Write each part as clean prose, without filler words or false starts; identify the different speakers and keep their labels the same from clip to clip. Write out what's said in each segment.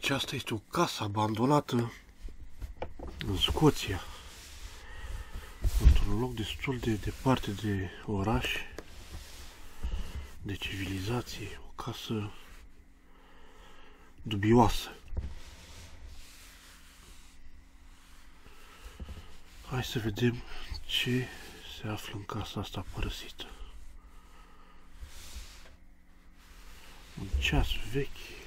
Speaker 1: Aceasta este o casă abandonată în Scoția, într-un loc destul de departe de oraș, de civilizație, o casă dubioasă. Hai să vedem ce se află în casa asta părăsită. Un ceas vechi,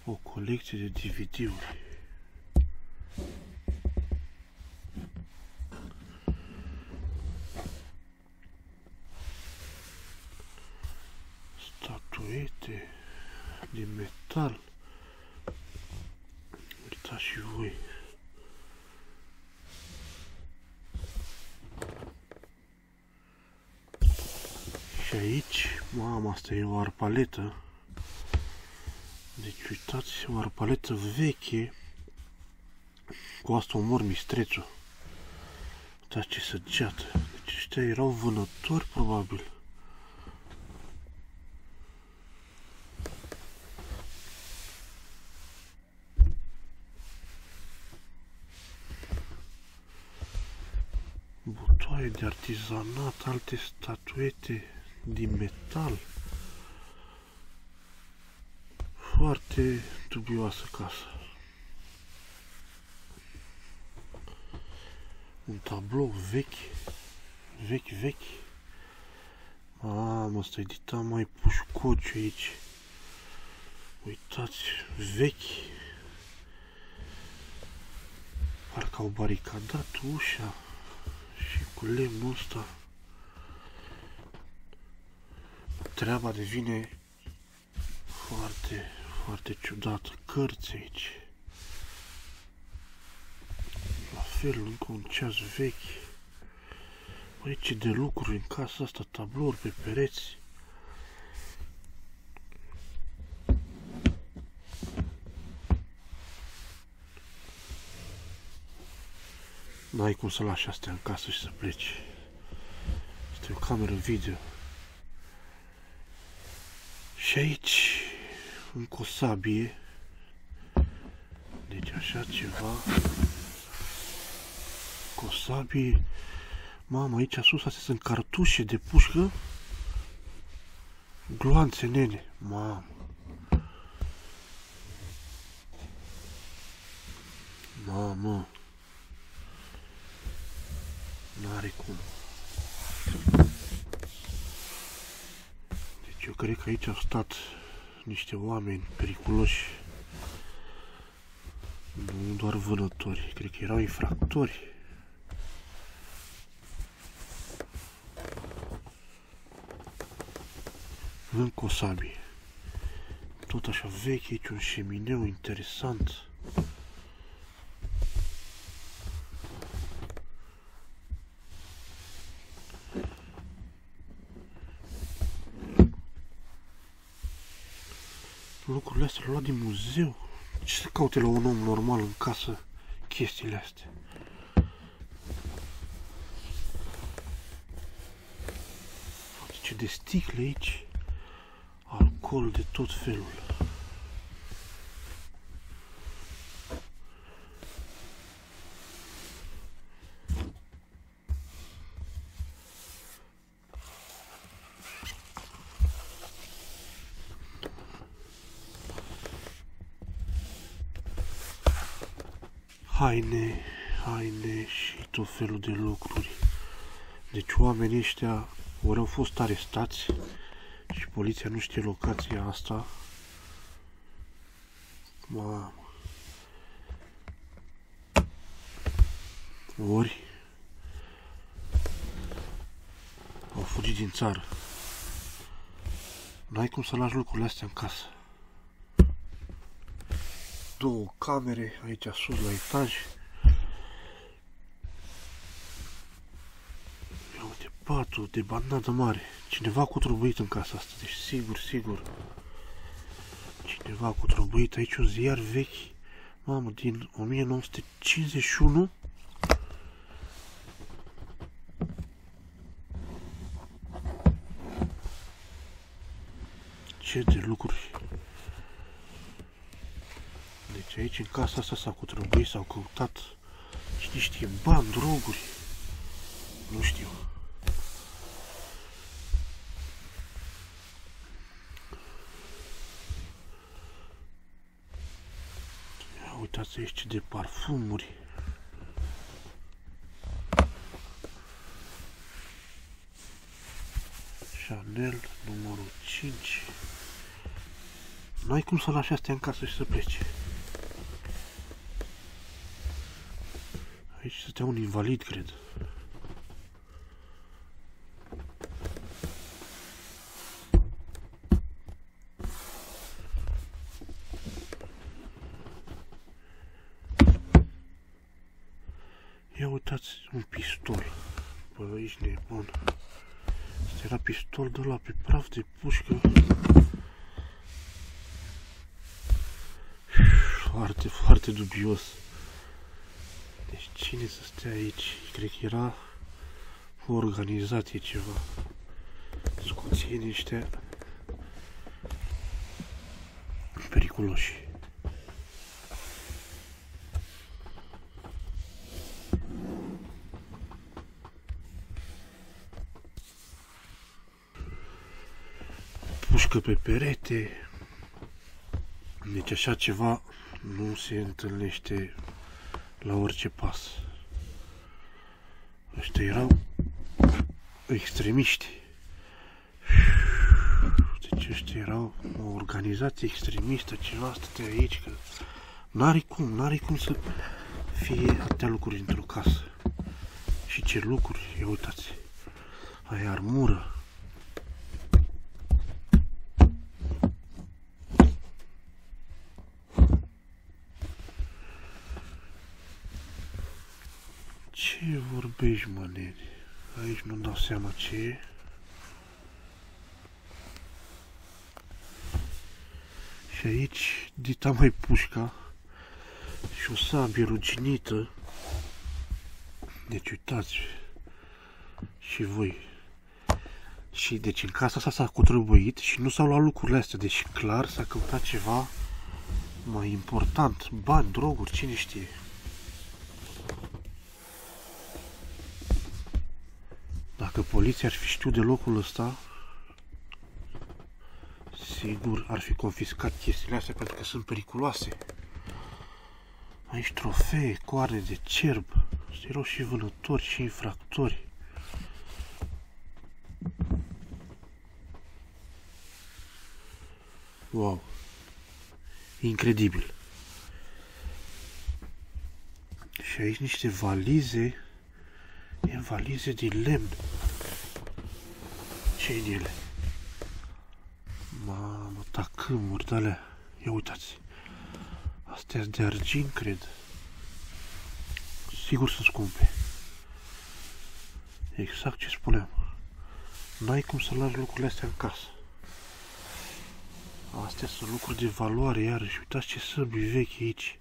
Speaker 1: o colecție de DVD-uri, statuete de metal. Uitați și voi. Și aici, mamă, asta e o arpaletă. Deci uitați, o arpaletă veche. Cu asta omor mistrețul. Uitați ce săgeată. Deci ăștia erau vânători probabil. Butoaie de artizanat, alte statuete din metal. Foarte dubioasă casă. Un tablou vechi. Mamă, ăsta e dita mai pușcociu aici. Uitați, vechi. Parcă au baricadat ușa și cu lemnul ăsta. Treaba devine foarte ciudată. Cărți aici. La fel, încă un ceas vechi. Băi, ce de lucruri în casa asta, tablouri pe pereți. N-ai cum să lași astea în casă și să pleci. Asta e o cameră video. Și aici, încă o sabie. Deci așa ceva. Cu o sabie. Mamă, aici sus astea sunt cartușe de pușcă. Gloanțe, nene. Mamă. Mamă. N-are cum. Deci eu cred că aici au stat niște oameni periculoși. Nu doar vânători, cred că erau infractori. Încă o sabie. Tot așa veche, aici un șemineu interesant. Lucrurile astea le-au luat din muzeu. Ce să caute la un om normal în casă chestiile astea? Ce de sticle aici. Alcool de tot felul. Haine și tot felul de lucruri. Deci oamenii ăștia ori au fost arestați și poliția nu știe locația asta. Mamă. Ori au fugit din țară. N-ai cum să lași lucrurile astea în casă. Două camere aici sus la etaj. Ia uite, patul de bandadă mare. Cineva a cutrăbuit în casa asta, deci sigur. Cineva a cutrăbuit. Aici un ziar vechi. Mamă, din 1951. ce de lucruri. Deci aici, în casa asta, s-au cutrăbuit, s-au căutat, cine știe, bani, droguri. Nu știu. Ia uitați aici ce de parfumuri. Chanel, numărul 5. N-ai cum să lași astea în casă și să plece. Aici stătea un invalid, cred. Ia uitați un pistol. Bă, ești nebun. Asta era pistol de ăla pe praf de pușcă. Foarte, foarte dubios. Deci cine să stea aici? Cred că era o organizație ceva. Scoțienii ăștia periculoși. Pușcă pe perete. Deci așa ceva nu se întâlnește la orice pas. Ăștia erau extremiști. Deci ăștia erau o organizație extremistă, ceva stătea aici, că n-are cum să fie atâtea lucruri într-o casă. Și ce lucruri, ia uitați. Aia armură. Ce vorbești, mă, nene? Aici nu-mi dau seama ce e. Și aici, dita mai pușca și o sabie ruginită. Deci uitați și voi. Și deci în casa asta s-a cutrăbuit și nu s-au luat lucrurile astea. Deci clar s-a căutat ceva mai important. Bani, droguri, cine știe. Dacă poliția ar fi știut de locul ăsta, sigur ar fi confiscat chestiile astea pentru că sunt periculoase. Aici trofee, coarne de cerb. Erau și vânători și infractori. Wow. Incredibil. Și aici niște valize. E valize din lemn. Ce-i în ele? Mamă, tacâmuri de-alea. Ia uitați. Astea de argint, cred. Sigur sunt scumpe. Exact ce spuneam. N-ai cum să lași lucrurile astea în casă. Astea sunt lucruri de valoare, iarăși. Uitați ce săbi vechi aici.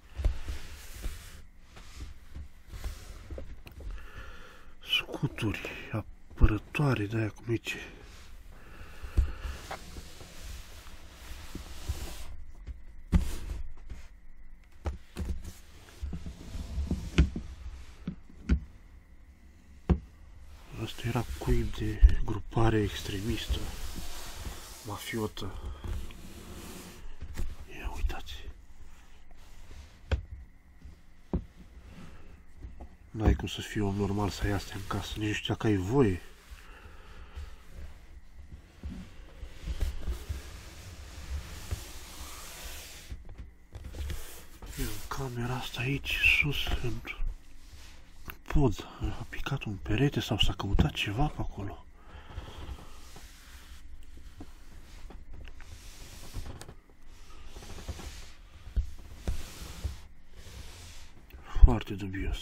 Speaker 1: Scuturi, apărătoare de-aia cum e ce. Asta era cuib de grupare extremistă, mafiotă. Ia uitați. N-ai cum să fii om normal să ai astea în casă, nici nu știu dacă ai voie. În camera asta aici, sus, în pod, a picat un perete sau s-a căutat ceva pe acolo. Foarte dubios.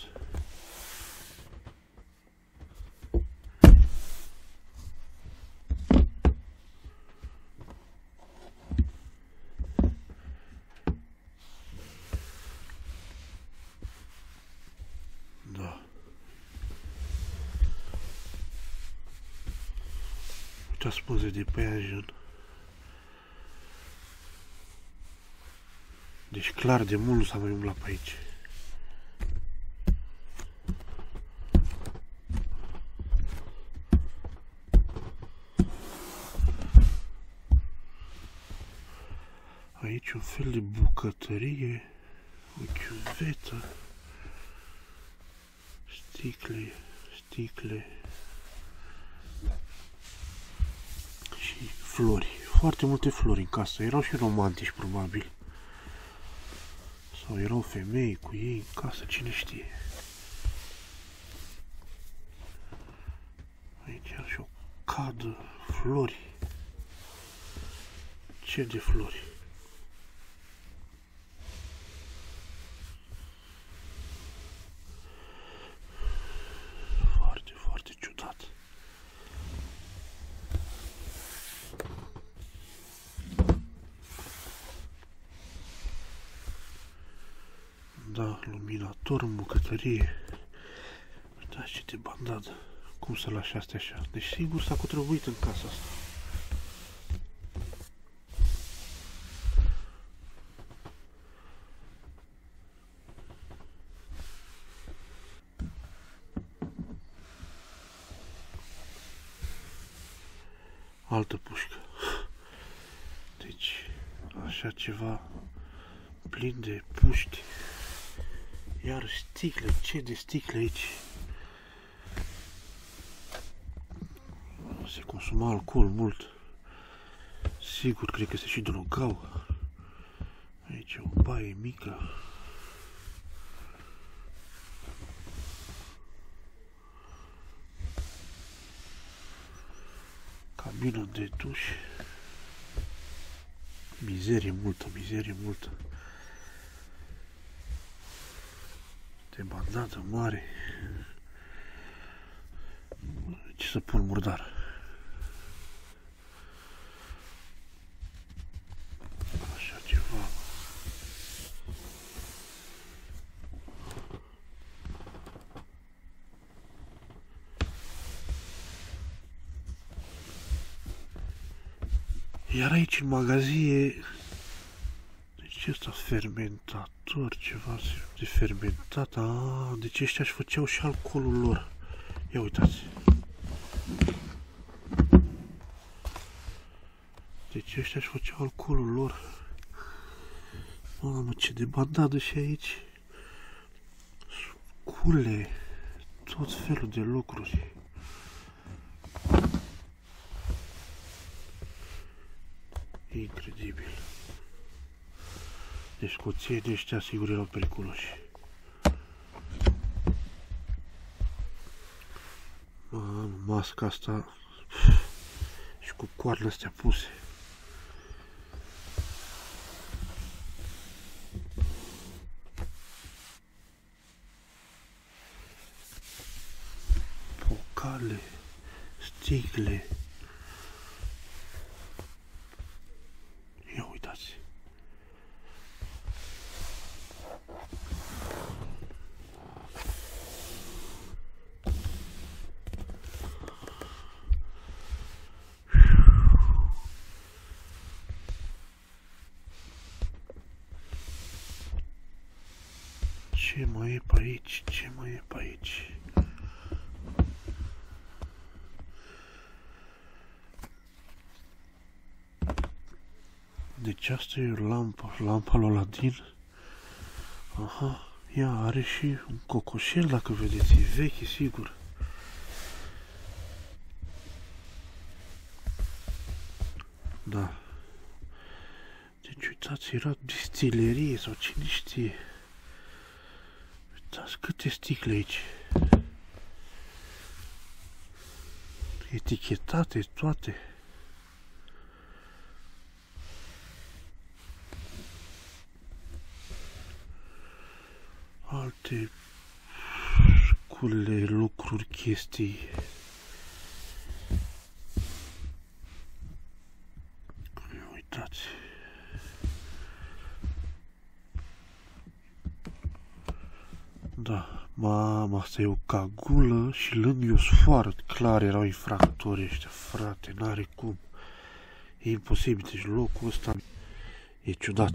Speaker 1: Da. Uitați poze de pe aia, Deci clar de mult nu s-a mai umblat pe aici. Aici un fel de bucătărie, o chiuvetă, sticle și flori. Foarte multe flori în casă. Erau și romantici, probabil. Sau erau femei cu ei în casă, cine știe. Aici era și o cadă, flori. Ce de flori? Foarte ciudat. Da, luminator în bucătărie. Uitați ce de bandadă. Cum să lași astea așa? Deci sigur s-a cutrăbuit în casa asta. Altă pușcă. Deci, așa ceva plin de puști. Iar sticle, ce de sticle aici? Se consuma alcool mult. Sigur, cred că se și drogau. Aici e o baie mică. Cabină de duș. Mizerie multă, mizerie multă. De bandadă mare. Ce să pun murdar? Așa ceva. Iar aici în magazie, deci ăsta fermentator, ceva de fermentat, deci ăștia își făceau și alcoolul lor. Ia uitați. Deci ăștia își făceau alcoolul lor. Mamă, ce de bandadă și aici. Scule, tot felul de lucruri. Incredibil. Deci scoțienii ăștia sigur erau periculoși. Masca asta și cu coarnele astea puse. Pocale, sticle. Ia uitați. Ce mai e pe aici? Ce mai e pe aici? Deci asta e o lampă, lampa lui Aladin. Aha, ea are și un cocoșel, dacă vedeți, e veche, sigur. Da. Deci uitați, era distilerie sau cine știe. Uitați câte sticle aici. Etichetate toate. Alte scule, lucruri, chestii. Uitați. Da, mama, asta e o cagulă și lângă o sfoară. Clar erau infractori ăștia, frate, n-are cum. E imposibil, deci locul ăsta e ciudat.